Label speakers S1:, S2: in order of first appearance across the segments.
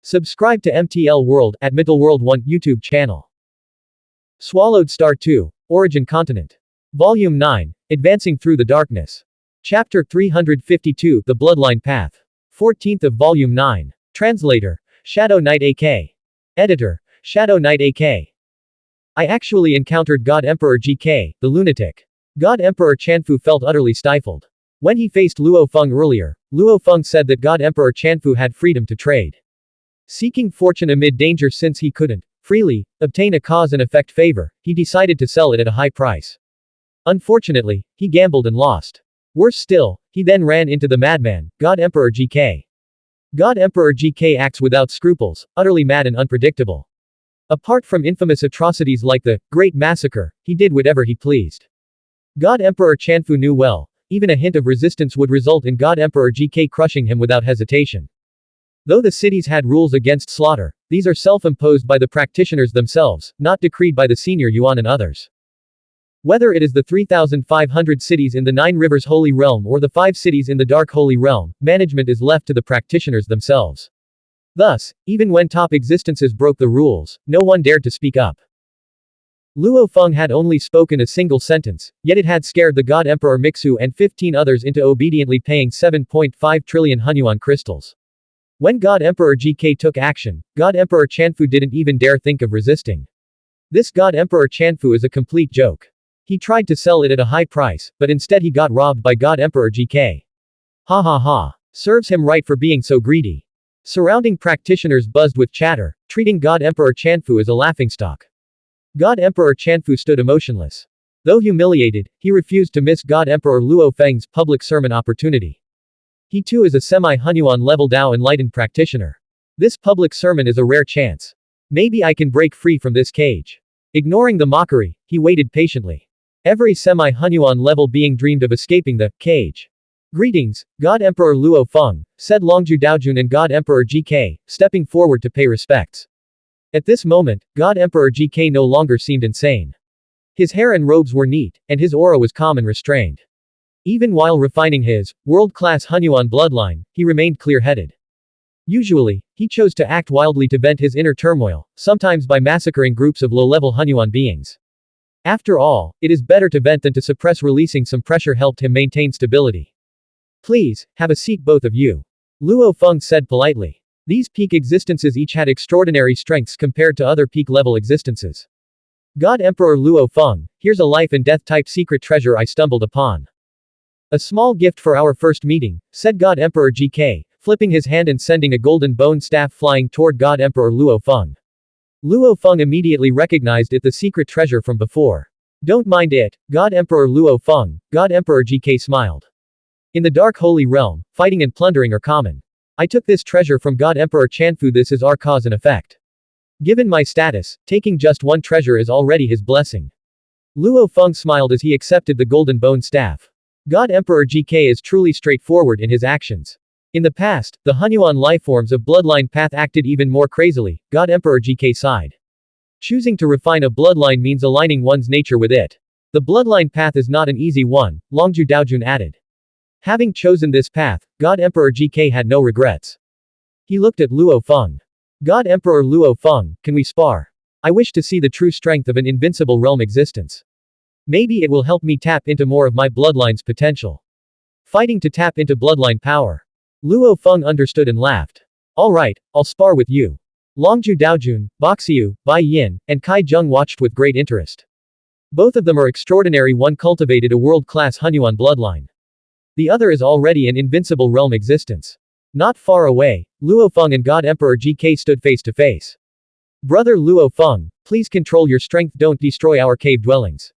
S1: Subscribe to MTL World at Middle World 1 YouTube channel. Swallowed Star 2, Origin Continent. Volume 9, Advancing Through the Darkness. Chapter 352, The Bloodline Path. 14th of Volume 9. Translator, Shadow Knight AK. Editor, Shadow Knight AK. I actually encountered God Emperor GK, the lunatic. God Emperor Chanfu felt utterly stifled. When he faced Luo Feng earlier, Luo Feng said that God Emperor Chanfu had freedom to trade. Seeking fortune amid danger since he couldn't, freely, obtain a cause and effect favor, he decided to sell it at a high price. Unfortunately, he gambled and lost. Worse still, he then ran into the madman, God Emperor GK. God Emperor GK acts without scruples, utterly mad and unpredictable. Apart from infamous atrocities like the Great Massacre, he did whatever he pleased. God Emperor Chanfu knew well, even a hint of resistance would result in God Emperor GK crushing him without hesitation. Though the cities had rules against slaughter, these are self-imposed by the practitioners themselves, not decreed by the senior Yuan and others. Whether it is the 3,500 cities in the Nine Rivers Holy Realm or the 5 cities in the Dark Holy Realm, management is left to the practitioners themselves. Thus, even when top existences broke the rules, no one dared to speak up. Luo Feng had only spoken a single sentence, yet it had scared the God Emperor Mixu and 15 others into obediently paying 7.5 trillion Xuanhuan crystals. When God Emperor GK took action, God Emperor Chanfu didn't even dare think of resisting. This God Emperor Chanfu is a complete joke. He tried to sell it at a high price, but instead he got robbed by God Emperor GK. Ha ha ha. Serves him right for being so greedy. Surrounding practitioners buzzed with chatter, treating God Emperor Chanfu as a laughingstock. God Emperor Chanfu stood emotionless. Though humiliated, he refused to miss God Emperor Luo Feng's public sermon opportunity. He too is a semi-Xuanhuan level Dao enlightened practitioner. This public sermon is a rare chance. Maybe I can break free from this cage. Ignoring the mockery, he waited patiently. Every semi-Xuanhuan level being dreamed of escaping the cage. Greetings, God Emperor Luo Feng, said Longju Daojun and God Emperor GK, stepping forward to pay respects. At this moment, God Emperor GK no longer seemed insane. His hair and robes were neat, and his aura was calm and restrained. Even while refining his world-class Xuanhuan bloodline, he remained clear-headed. Usually, he chose to act wildly to vent his inner turmoil, sometimes by massacring groups of low-level Xuanhuan beings. After all, it is better to vent than to suppress. Releasing some pressure helped him maintain stability. Please, have a seat both of you. Luo Feng said politely. These peak existences each had extraordinary strengths compared to other peak-level existences. God Emperor Luo Feng, here's a life and death type secret treasure I stumbled upon. A small gift for our first meeting, said God Emperor GK, flipping his hand and sending a golden bone staff flying toward God Emperor Luo Feng. Luo Feng immediately recognized it, the secret treasure from before. Don't mind it, God Emperor Luo Feng, God Emperor GK smiled. In the Dark Holy Realm, fighting and plundering are common. I took this treasure from God Emperor Chanfu. This is our cause and effect. Given my status, taking just one treasure is already his blessing. Luo Feng smiled as he accepted the golden bone staff. God Emperor GK is truly straightforward in his actions. In the past, the Xuanhuan lifeforms of bloodline path acted even more crazily, God Emperor GK sighed. Choosing to refine a bloodline means aligning one's nature with it. The bloodline path is not an easy one, Longju Daojun added. Having chosen this path, God Emperor GK had no regrets. He looked at Luo Feng. God Emperor Luo Feng, can we spar? I wish to see the true strength of an invincible realm existence. Maybe it will help me tap into more of my bloodline's potential. Fighting to tap into bloodline power. Luo Feng understood and laughed. Alright, I'll spar with you. Longju Daojun, Boxiu, Bai Yin, and Kai Zheng watched with great interest. Both of them are extraordinary. One cultivated a world-class Xuanhuan bloodline. The other is already an invincible realm existence. Not far away, Luo Feng and God Emperor GK stood face to face. Brother Luo Feng, please control your strength, don't destroy our cave dwellings.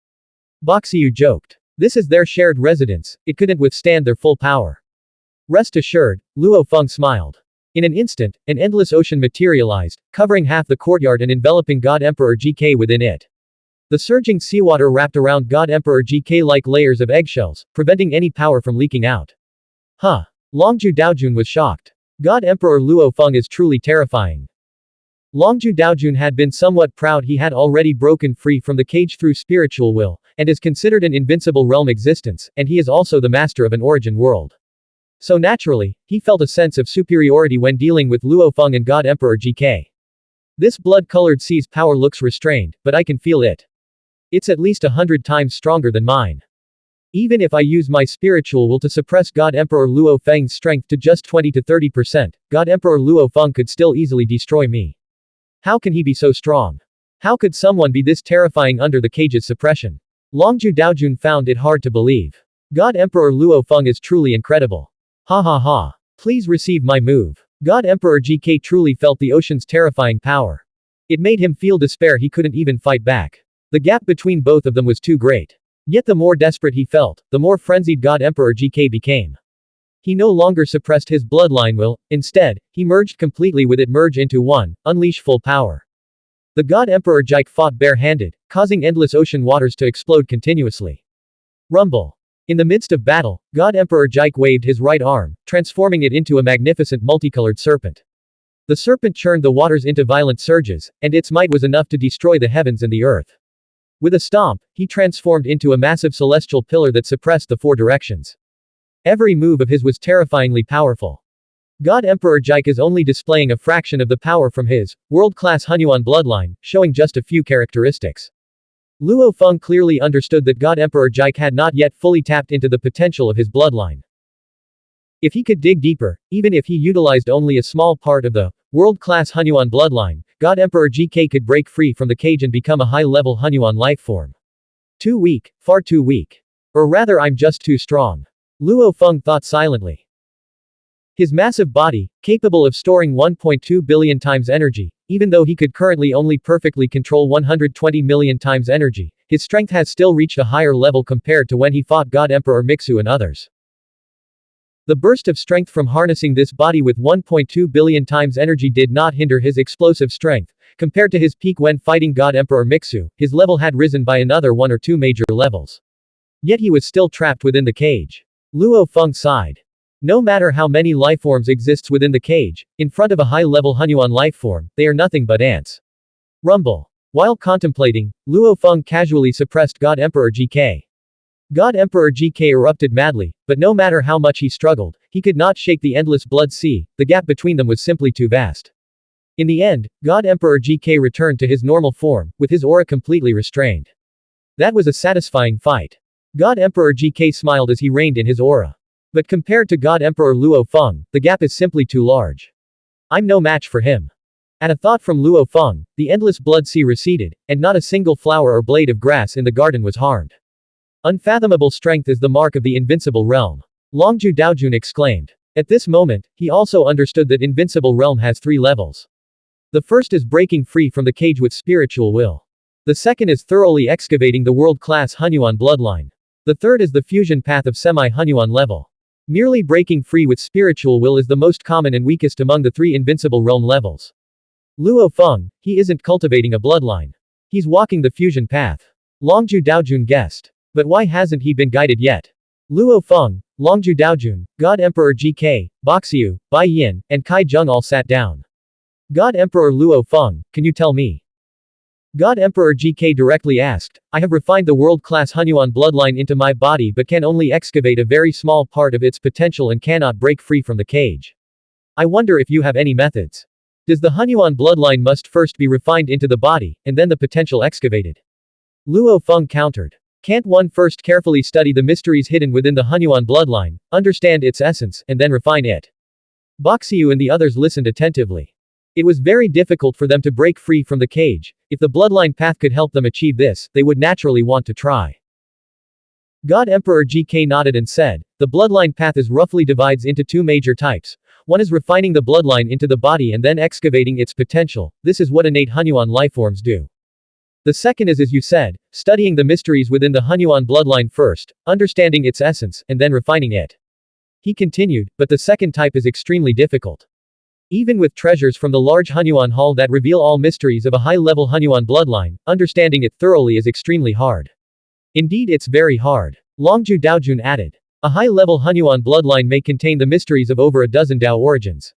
S1: Boxiu joked. This is their shared residence, it couldn't withstand their full power. Rest assured, Luo Feng smiled. In an instant, an endless ocean materialized, covering half the courtyard and enveloping God Emperor GK within it. The surging seawater wrapped around God Emperor GK like layers of eggshells, preventing any power from leaking out. Huh. Longju Daojun was shocked. God Emperor Luo Feng is truly terrifying. Longju Daojun had been somewhat proud. He had already broken free from the cage through spiritual will, and is considered an invincible realm existence, and he is also the master of an origin world. So naturally, he felt a sense of superiority when dealing with Luo Feng and God Emperor GK. This blood-colored C's power looks restrained, but I can feel it. It's at least 100 times stronger than mine. Even if I use my spiritual will to suppress God Emperor Luo Feng's strength to just 20 to 30%, God Emperor Luo Feng could still easily destroy me. How can he be so strong? How could someone be this terrifying under the cage's suppression? Longju Daojun found it hard to believe. God Emperor Luo Feng is truly incredible. Ha ha ha. Please receive my move. God Emperor GK truly felt the ocean's terrifying power. It made him feel despair he couldn't even fight back. The gap between both of them was too great. Yet the more desperate he felt, the more frenzied God Emperor GK became. He no longer suppressed his bloodline will, instead, he merged completely with it, merge into one, unleash full power. The God Emperor Jike fought bare-handed, causing endless ocean waters to explode continuously. Rumble. In the midst of battle, God Emperor Jike waved his right arm, transforming it into a magnificent multicolored serpent. The serpent churned the waters into violent surges, and its might was enough to destroy the heavens and the earth. With a stomp, he transformed into a massive celestial pillar that suppressed the four directions. Every move of his was terrifyingly powerful. God Emperor Jike is only displaying a fraction of the power from his world-class Xuanhuan bloodline, showing just a few characteristics. Luo Feng clearly understood that God Emperor Jike had not yet fully tapped into the potential of his bloodline. If he could dig deeper, even if he utilized only a small part of the world-class Xuanhuan bloodline, God Emperor GK could break free from the cage and become a high-level Xuanhuan lifeform. Too weak, far too weak. Or rather, I'm just too strong. Luo Feng thought silently. His massive body, capable of storing 1.2 billion times energy, even though he could currently only perfectly control 120 million times energy, his strength has still reached a higher level compared to when he fought God Emperor Mixu and others. The burst of strength from harnessing this body with 1.2 billion times energy did not hinder his explosive strength. Compared to his peak when fighting God Emperor Mixu, his level had risen by another 1 or 2 major levels. Yet he was still trapped within the cage. Luo Feng sighed. No matter how many lifeforms exists within the cage, in front of a high-level Xuanhuan lifeform, they are nothing but ants. Rumble. While contemplating, Luo Feng casually suppressed God Emperor GK. God Emperor GK erupted madly, but no matter how much he struggled, he could not shake the endless blood sea, the gap between them was simply too vast. In the end, God Emperor GK returned to his normal form, with his aura completely restrained. That was a satisfying fight. God Emperor GK smiled as he reigned in his aura. But compared to God Emperor Luo Feng, the gap is simply too large. I'm no match for him. At a thought from Luo Feng, the endless blood sea receded, and not a single flower or blade of grass in the garden was harmed. Unfathomable strength is the mark of the invincible realm. Longju Daojun exclaimed. At this moment, he also understood that invincible realm has 3 levels. The first is breaking free from the cage with spiritual will. The second is thoroughly excavating the world-class Xuanhuan bloodline. The third is the fusion path of semi-Xuanhuan level. Merely breaking free with spiritual will is the most common and weakest among the 3 invincible realm levels. Luo Feng, he isn't cultivating a bloodline. He's walking the fusion path. Longju Daojun guessed. But why hasn't he been guided yet? Luo Feng, Longju Daojun, God Emperor GK, Boxiu, Bai Yin, and Kai Zheng all sat down. God Emperor Luo Feng, can you tell me? God Emperor GK directly asked, I have refined the world-class Xuanhuan bloodline into my body but can only excavate a very small part of its potential and cannot break free from the cage. I wonder if you have any methods. Does the Xuanhuan bloodline must first be refined into the body, and then the potential excavated? Luo Feng countered. Can't one first carefully study the mysteries hidden within the Xuanhuan bloodline, understand its essence, and then refine it? Boxiu and the others listened attentively. It was very difficult for them to break free from the cage. If the bloodline path could help them achieve this, they would naturally want to try. God Emperor GK nodded and said, the bloodline path is roughly divides into 2 major types. One is refining the bloodline into the body and then excavating its potential. This is what innate Xuanhuan lifeforms do. The second is, as you said, studying the mysteries within the Xuanhuan bloodline first, understanding its essence, and then refining it. He continued, but the second type is extremely difficult. Even with treasures from the large Xuanhuan hall that reveal all mysteries of a high-level Xuanhuan bloodline, understanding it thoroughly is extremely hard. Indeed, it's very hard. Longju Daojun added. A high-level Xuanhuan bloodline may contain the mysteries of over a dozen Dao origins.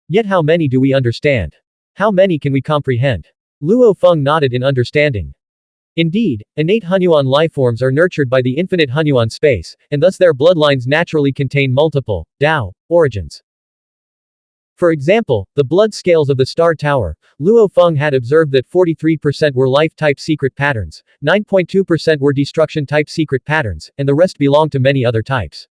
S1: Yet how many do we understand? How many can we comprehend? Luo Feng nodded in understanding. Indeed, innate Hunyuan lifeforms are nurtured by the infinite Hunyuan space, and thus their bloodlines naturally contain multiple Dao origins. For example, the blood scales of the Star Tower, Luo Feng had observed that 43% were life-type secret patterns, 9.2% were destruction-type secret patterns, and the rest belonged to many other types.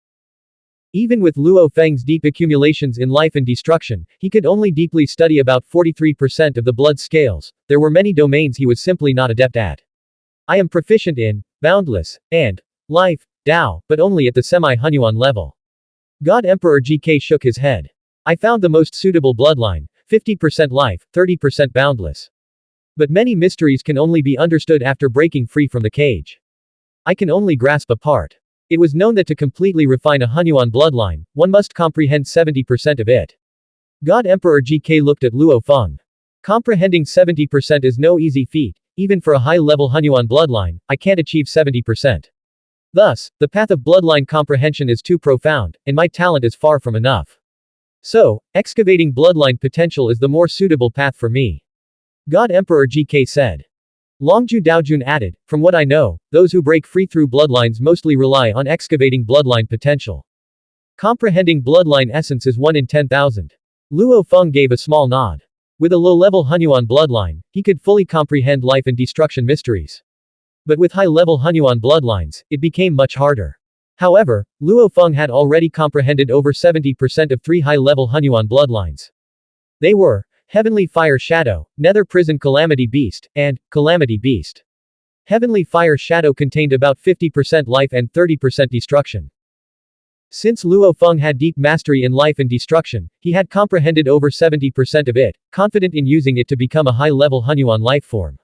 S1: Even with Luo Feng's deep accumulations in life and destruction, he could only deeply study about 43% of the blood scales. There were many domains he was simply not adept at. I am proficient in boundless and life, Dao, but only at the semi-Hunyuan level. God Emperor GK shook his head. I found the most suitable bloodline, 50% life, 30% boundless. But many mysteries can only be understood after breaking free from the cage. I can only grasp a part. It was known that to completely refine a Hunyuan bloodline, one must comprehend 70% of it. God Emperor GK looked at Luo Feng. Comprehending 70% is no easy feat, even for a high-level Hunyuan bloodline. I can't achieve 70%. Thus, the path of bloodline comprehension is too profound, and my talent is far from enough. So, excavating bloodline potential is the more suitable path for me. God Emperor GK said. Longju Daojun added, from what I know, those who break free through bloodlines mostly rely on excavating bloodline potential. Comprehending bloodline essence is 1 in 10,000. Luo Feng gave a small nod. With a low-level Hunyuan bloodline, he could fully comprehend life and destruction mysteries. But with high-level Hunyuan bloodlines, it became much harder. However, Luo Feng had already comprehended over 70% of 3 high-level Hunyuan bloodlines. They were Heavenly Fire Shadow, Nether Prison Calamity Beast, and Calamity Beast. Heavenly Fire Shadow contained about 50% life and 30% destruction. Since Luo Feng had deep mastery in life and destruction, he had comprehended over 70% of it, confident in using it to become a high-level Hunyuan lifeform.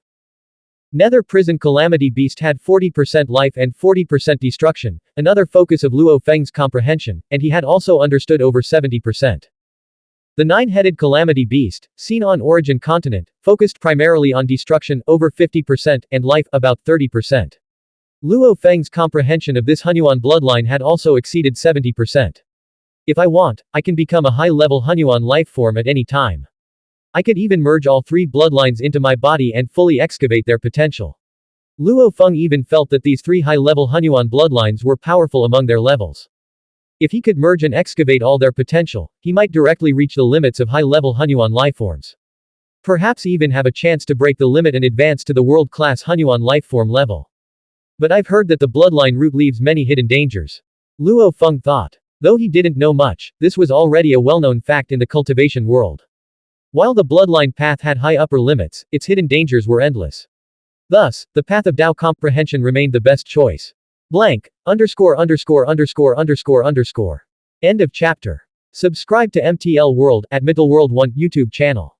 S1: Nether Prison Calamity Beast had 40% life and 40% destruction, another focus of Luo Feng's comprehension, and he had also understood over 70%. The 9-headed Calamity Beast, seen on Origin Continent, focused primarily on destruction, over 50%, and life, about 30%. Luo Feng's comprehension of this Hunyuan bloodline had also exceeded 70%. If I want, I can become a high-level Hunyuan lifeform at any time. I could even merge all 3 bloodlines into my body and fully excavate their potential. Luo Feng even felt that these 3 high-level Hunyuan bloodlines were powerful among their levels. If he could merge and excavate all their potential, he might directly reach the limits of high-level Hunyuan lifeforms. Perhaps even have a chance to break the limit and advance to the world-class Hunyuan lifeform level. But I've heard that the bloodline route leaves many hidden dangers. Luo Feng thought. Though he didn't know much, this was already a well-known fact in the cultivation world. While the bloodline path had high upper limits, its hidden dangers were endless. Thus, the path of Dao comprehension remained the best choice. Blank, __________. End of chapter. Subscribe to MTL World at Middle World 1 YouTube channel.